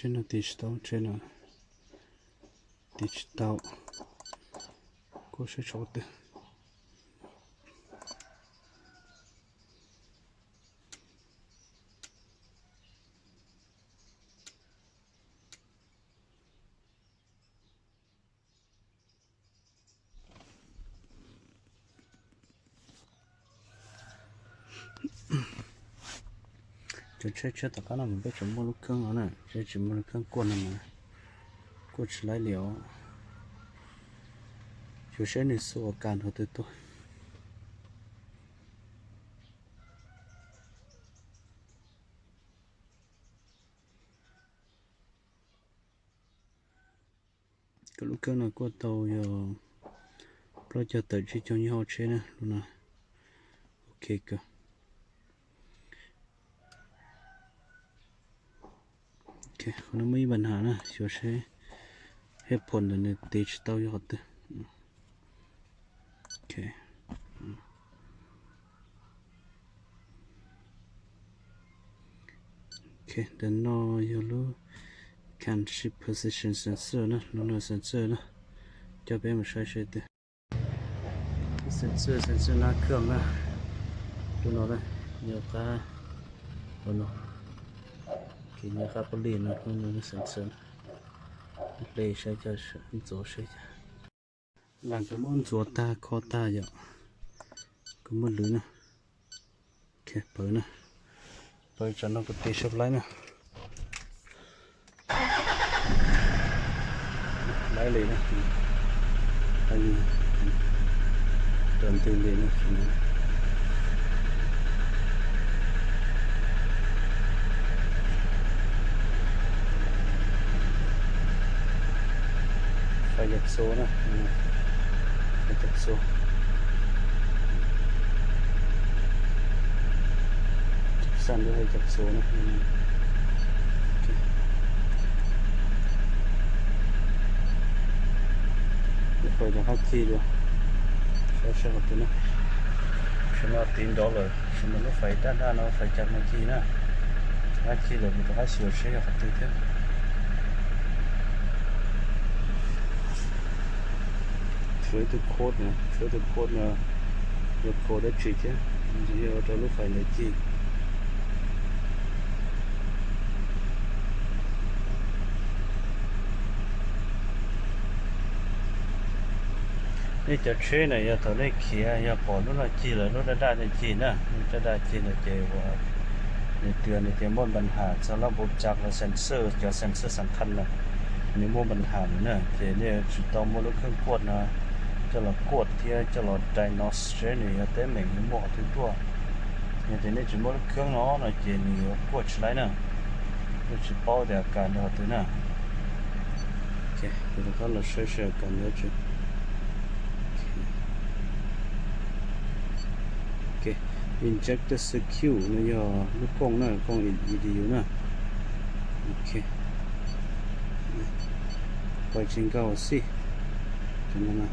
trên là digital trên là digital cô sẽ chọn được chơi tất cả là mình biết chấm mua lúc căng nó này chơi chấm mua lúc căng cuốn này mà cuốn chỉ lấy liều chủ sẽ nên số càn họ từ tôi cái lúc căng là cuốn tàu giờ bây giờ tới chỉ cho nhau chơi nè luôn nè ok cơ ok nó mấyปัญหานะช่วยใช้เหตุผลในดิจิตอลยอดโอเคโอเคเดี๋ยวนอยรู้ can shift position sensor นะรู้นะ sensor นะจะเป็นมาใช้ดิ sensor หน้าเครื่องนะดูหน่อยนะเนี่ยค่ะดูหน่อยกินยาคาร์บอลีนนะนี่เซนเซอร์เลยใช้จะ做ใช้จะหลังจากมัน做ตาคอตาอยู่ก็มันรู้นะโอเคเปิดนะเปิดจนเราก็ตีชับไล่นะไล่เลยนะไล่เลยเดินตีเลยนะไฟจับโซ่นะไฟจับโซ่จับสั้นด้วยจับโซ่นะไฟจะหักขี้ด้วยใช่ตัวนะฉันเอา$3ฉันเอาไฟด้านเอาไฟจากมาขี้นะหักขี้เลยมันต้องหักเสียวใช่กับตัวเท่าช่วยตัวโคตรนะช่วยตัวโคตรนะยกโคตรได้จีจ้ะจะเอาตัวลูกไฟเลยจีนี่จะเชื่อเนี่ยอย่าตัวเล็กเขียอย่าปอนนู้นละจีเลยนู้นได้ในจีนะจะได้จีนะเจ้าว่าในเตือนในเจ้าม้วนปัญหาสำหรับระบบจักรและเซนเซอร์จะเซนเซอร์สำคัญนะในม้วนปัญหาเนี่ยเจ้าเนี่ยจุดต่อม้วนลูกเครื่องกดนะจะหลอกกดที่จะหลอก Diagnostic เนี่ยแต่เหม่งหมดทุกตัวเนี่ยแต่เนี่ยจุดม้วนลูกเครื่องเนาะนะเจ้าเนี่ยกดใช่ไหมนะก็จะป้องกันการเนี่ยตัวน่ะโอเคเดี๋ยวเราเชื่อกันเนี่ยจุดinjector secure นะยอลูกกล้องนะกล้อง EDU นะโอเคไปเชิงเก้าสิจังนะ